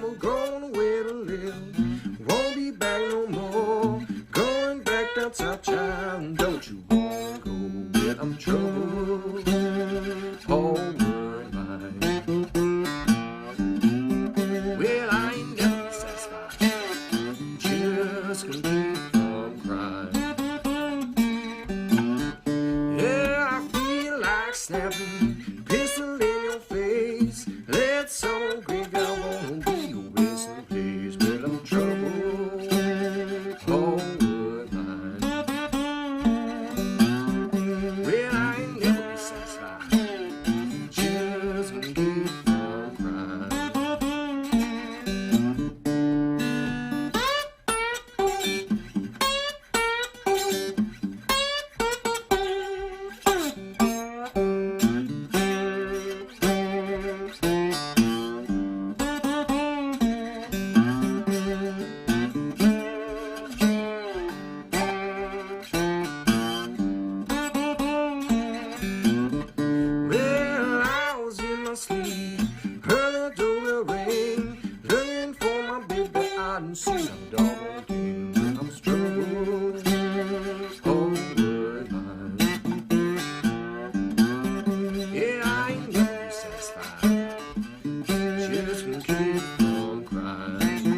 I'm going where to live. Won't be back no more. Going back down south, child. Don't you wanna go where I'm trouble? Homeward line. Well, I ain't never satisfied. Just gonna keep on crying. Yeah, I feel like snapping, pistol in your face. Let some graveyard wanna be your resting place. Well, I'm trouble, homeward line. Well, I ain't never be satisfied. Just gonna keep on crying. Well, I was in my sleep, heard the doorbell ring, looking for my baby, I didn't see no doggone thing. Well, I'm struggling, homeward line. Yeah, I ain't never satisfied, just gonna keep on crying.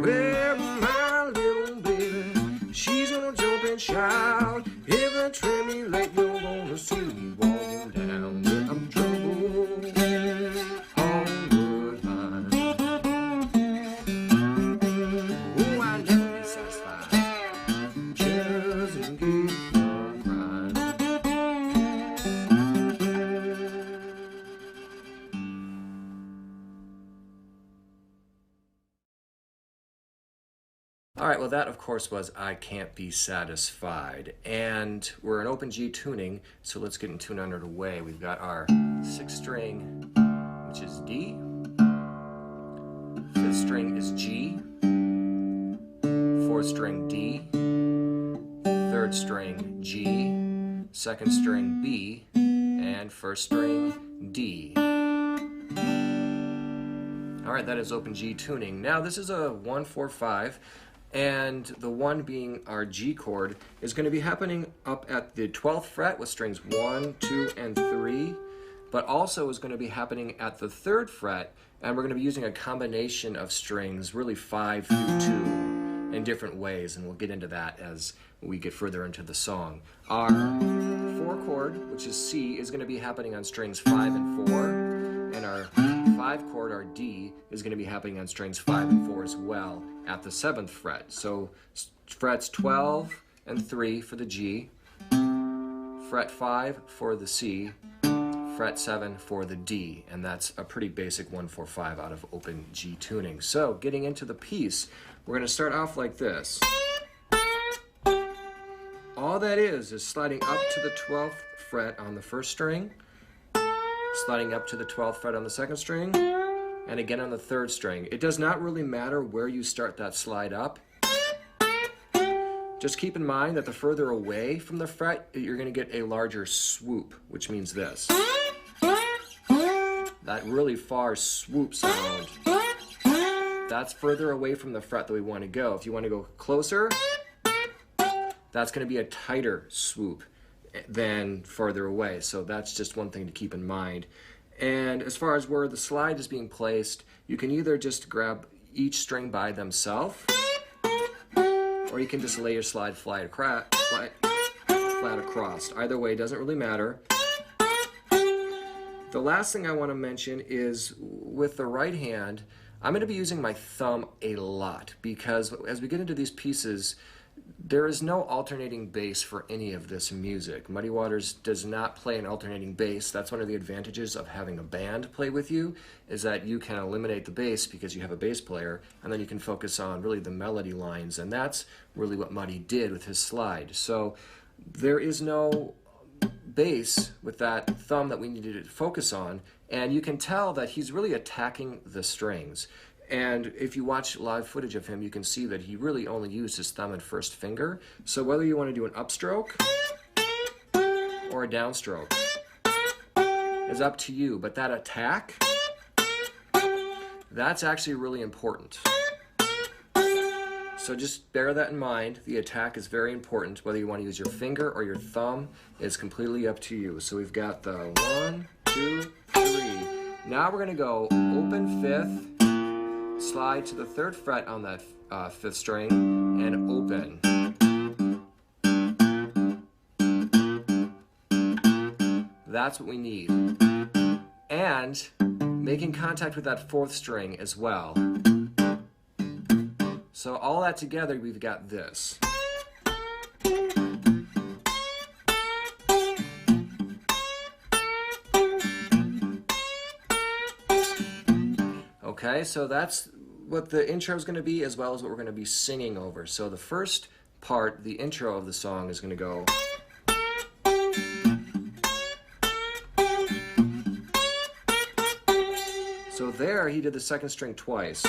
Well, my little baby, she's gonna jump and shout. If I trim me late, you're gonna see me walking down. Well, I'm trouble, homeward line. Oh, I never be satisfied, just gonna keep on crying. All right, well, that, of course, was I Can't Be Satisfied. And we're in open G tuning, so let's get in tune underway. We've got our 6th string, which is D. 5th string is G. 4th string D. 3rd string G. 2nd string B. And 1st string D. All right, that is open G tuning. Now, this is a 1-4-5. And the 1 being our G chord is going to be happening up at the 12th fret with strings 1, 2, and 3, but also is going to be happening at the 3rd fret, and we're going to be using a combination of strings, really 5 through 2, in different ways, and we'll get into that as we get further into the song. Our 4 chord, which is C, is going to be happening on strings 5 and 4, and our 5 chord, our D, is going to be happening on strings 5 and 4 as well at the 7th fret. So frets 12 and 3 for the G, fret 5 for the C, fret 7 for the D, and that's a pretty basic 1-4-5 out of open G tuning. So getting into the piece, we're going to start off like this. All that is sliding up to the 12th fret on the 1st string, sliding up to the 12th fret on the 2nd string, and again on the 3rd string. It does not really matter where you start that slide up. Just keep in mind that the further away from the fret, you're going to get a larger swoop, which means this. That really far swoop sound, that's further away from the fret that we want to go. If you want to go closer, that's going to be a tighter swoop than farther away. So that's just one thing to keep in mind. And as far as where the slide is being placed, you can either just grab each string by themselves, or you can just lay your slide flat across. Either way, doesn't really matter. The last thing I want to mention is with the right hand, I'm going to be using my thumb a lot, because as we get into these pieces, there is no alternating bass for any of this music. Muddy Waters does not play an alternating bass. That's one of the advantages of having a band play with you, is that you can eliminate the bass because you have a bass player, and then you can focus on really the melody lines, and that's really what Muddy did with his slide. So there is no bass with that thumb that we needed to focus on, and you can tell that he's really attacking the strings. And if you watch live footage of him, you can see that he really only used his thumb and first finger. So whether you want to do an upstroke or a downstroke is up to you. But that attack That's actually really important. So just bear that in mind. The attack is very important. Whether you want to use your finger or your thumb is completely up to you. So we've got the 1, 2, 3. Now we're going to go open 5th, slide to the 3rd fret on that 5th string, and open. That's what we need. And making contact with that 4th string as well. So all that together, we've got this. Okay, so that's what the intro is going to be, as well as what we're going to be singing over. So the first part, the intro of the song, is going to go. So there, he did the 2nd string twice.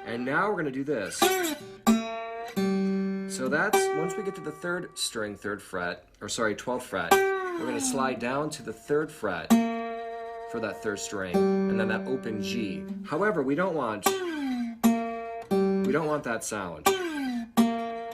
And now we're going to do this. So that's, once we get to the 3rd string, 3rd fret, or sorry, 12th fret, we're going to slide down to the 3rd fret for that 3rd string, and then that open G. However, we don't want that sound.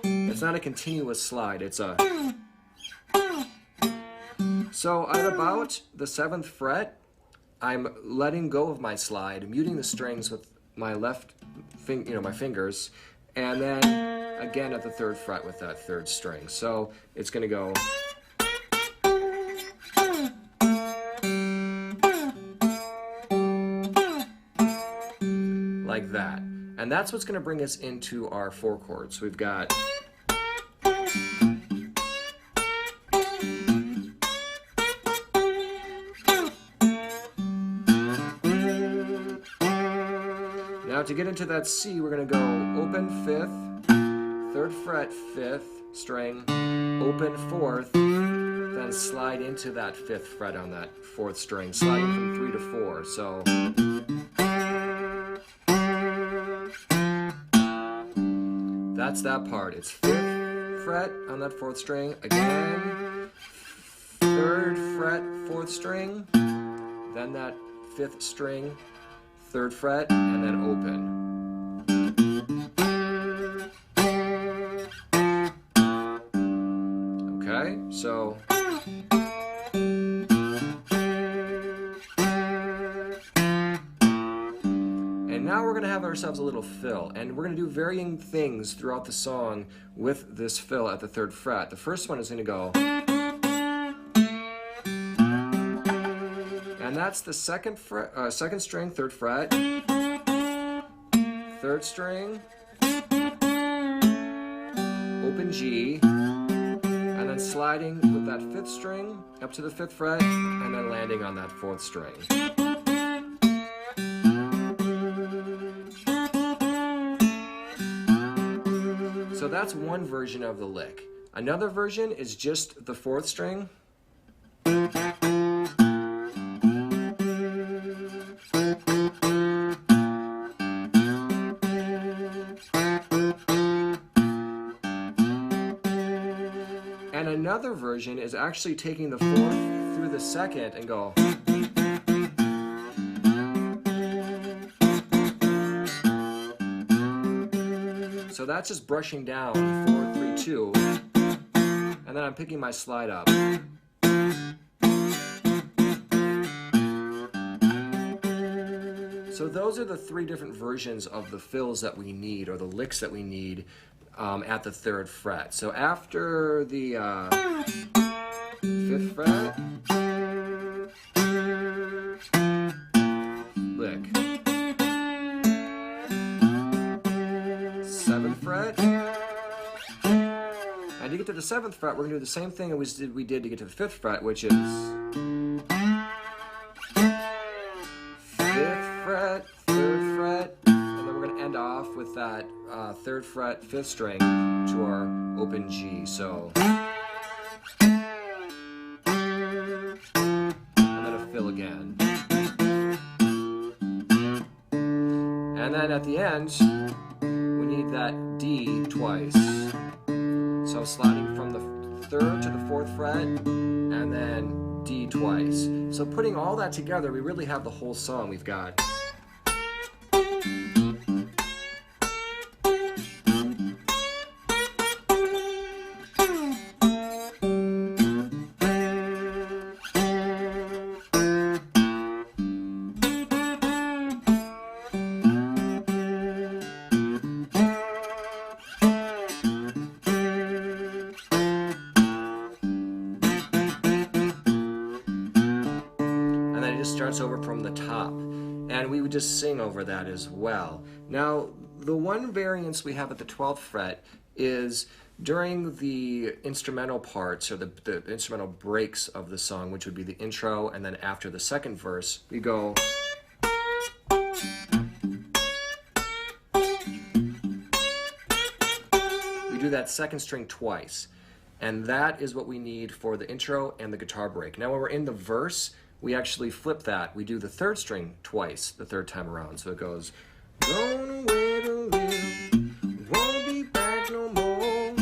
It's not a continuous slide, it's a... So at about the 7th fret, I'm letting go of my slide, muting the strings with my left my fingers, and then again at the 3rd fret with that 3rd string. So it's going to go. Like that. And that's what's going to bring us into our 4 chords. So we've got. Now to get into that C, we're going to go open 5th, 3rd fret 5th string, open 4th, then slide into that 5th fret on that 4th string, sliding from 3 to 4. So that's that part. It's 5th fret on that 4th string, again, 3rd fret 4th string, then that 5th string, 3rd fret, and then open. Okay, so and now we're going to have ourselves a little fill, and we're going to do varying things throughout the song with this fill at the 3rd fret. The first one is going to go, and that's the 2nd fret, 2nd string, 3rd fret, 3rd string, open G, and then sliding with that 5th string up to the 5th fret, and then landing on that 4th string. So that's one version of the lick. Another version is just the 4th string. And another version is actually taking the 4th through the 2nd and go. So that's just brushing down 4, 3, 2, and then I'm picking my slide up. So those are the 3 different versions of the fills that we need, or the licks that we need at the 3rd fret. So after the 5th fret, lick. 7th fret. And to get to the 7th fret, we're going to do the same thing as we did to get to the 5th fret, which is 5th fret, 3rd fret, and then we're going to end off with that 3rd fret, 5th string to our open G. So, and then a fill again. And then at the end, we need that D twice. So sliding from the 3rd to the 4th fret, and then D twice. So putting all that together, we really have the whole song. We've got starts over from the top, and we would just sing over that as well. Now, the one variance we have at the 12th fret is during the instrumental parts, or the instrumental breaks of the song, which would be the intro, and then after the second verse, we go. We do that second string twice, and that is what we need for the intro and the guitar break. Now, when we're in the verse, we actually flip that. We do the third string twice, the third time around. So it goes, going away to live, won't be back no more,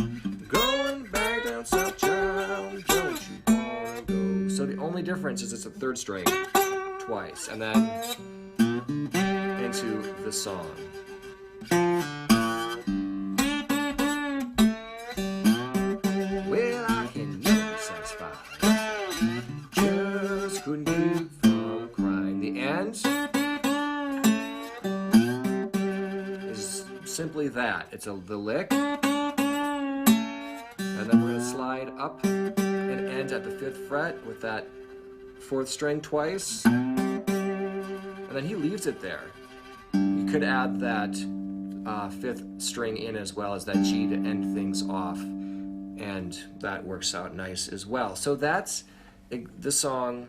going back down south, child, don't you wanna go. So the only difference is it's a third string twice, and then into the song. Well, I can never be satisfied. Couldn't keep from crying. The end is simply that. It's the lick, and then we're going to slide up and end at the 5th fret with that 4th string twice, and then he leaves it there. You could add that 5th string in as well as that G to end things off, and that works out nice as well. So that's the song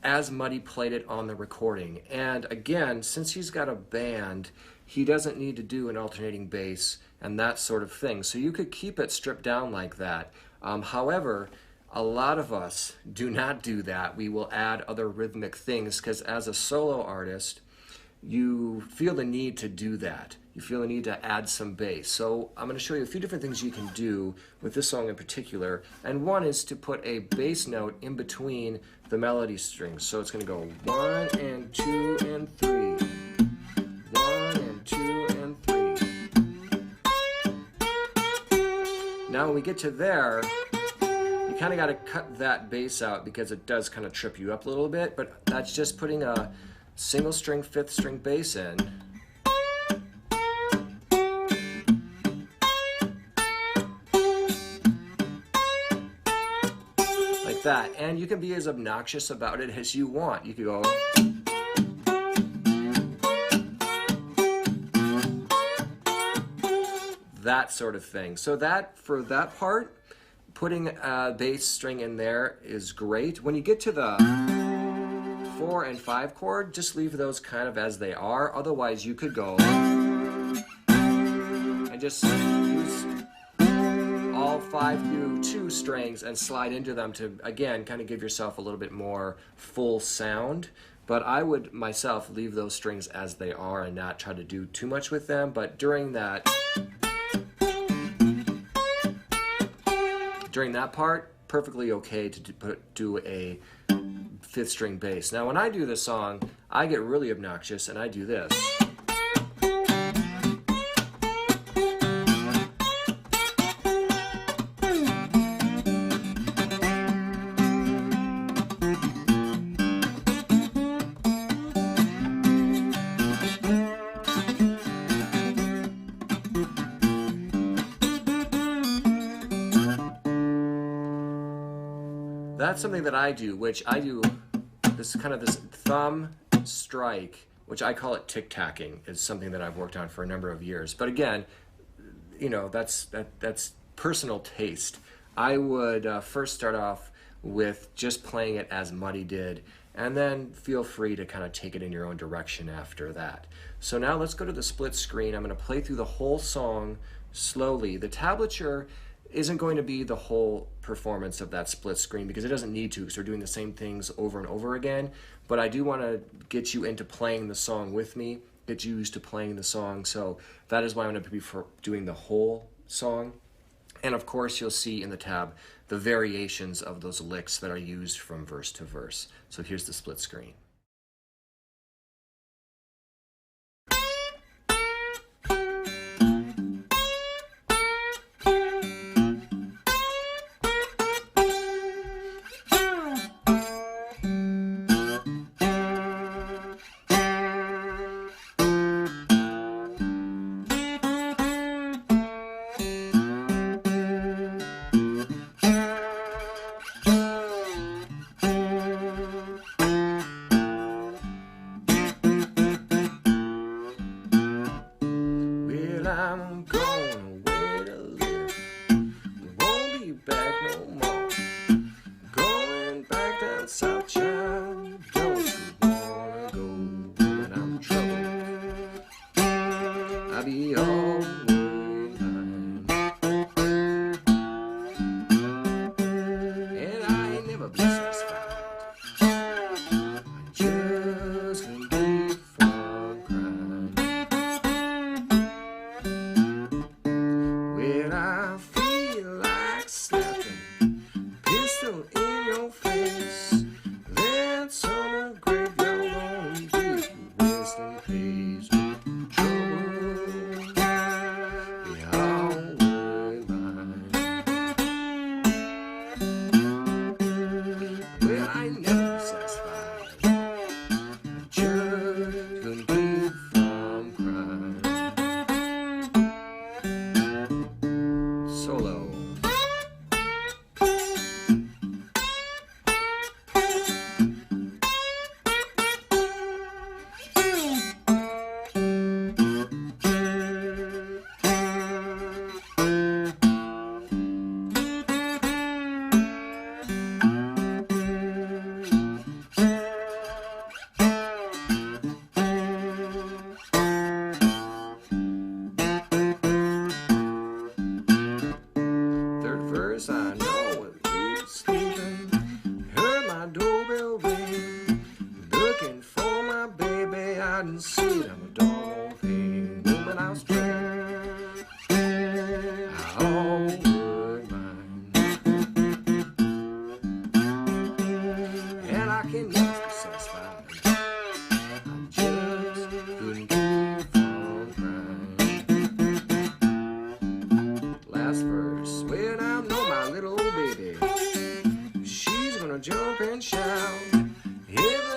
as Muddy played it on the recording. And again, since he's got a band, he doesn't need to do an alternating bass and that sort of thing. So you could keep it stripped down like that. However, a lot of us do not do that. We will add other rhythmic things because as a solo artist, you feel the need to do that. You feel the need to add some bass. So I'm going to show you a few different things you can do with this song in particular. And one is to put a bass note in between the melody strings. So it's going to go 1 and 2 and 3. 1 and 2 and 3. Now when we get to there, you kind of got to cut that bass out because it does kind of trip you up a little bit. But that's just putting a single string 5th string bass in. Like that. And you can be as obnoxious about it as you want. You could go that sort of thing. So that, for that part, putting a bass string in there is great. When you get to the 4 and 5 chord, just leave those kind of as they are. Otherwise, you could go and just use all 5 through 2 strings and slide into them to, again, kind of give yourself a little bit more full sound. But I would, myself, leave those strings as they are and not try to do too much with them. But during that part, perfectly okay to do a 5th string bass. Now when I do this song, I get really obnoxious and I do this. That's something that I do, which I do this kind of this thumb strike, which I call it tic-tacking, is something that I've worked on for a number of years. But again, you know, that's personal taste. I would first start off with just playing it as Muddy did, and then feel free to kind of take it in your own direction after that. So now let's go to the split screen. I'm going to play through the whole song slowly. The tablature isn't going to be the whole performance of that split screen because it doesn't need to, because we're doing the same things over and over again. But I do want to get you into playing the song with me, get you used to playing the song. So that is why I'm going to be doing the whole song. And of course, you'll see in the tab the variations of those licks that are used from verse to verse. So here's the split screen. I'm going away to live, won't be back no more. Going back down south, child, don't you wanna go? When I'm in trouble, I'll be always mine. And I ain't never been satisfied, I just can't keep from crying. When I feel like slapping pistol in your face, that's on a graveyard gonna be if you rest in peace. Trouble, be always mine. Well, I ain't never satisfied, I just couldn't keep from crying. Solo. I know it is sleeping. Heard my doorbell ring, looking for my baby. I didn't see it. I'm a dog thing. Woman, I was drunk. I always mine. And I can never be satisfied. I just couldn't keep from crying. Last verse. When I know my little old baby, she's gonna jump and shout. If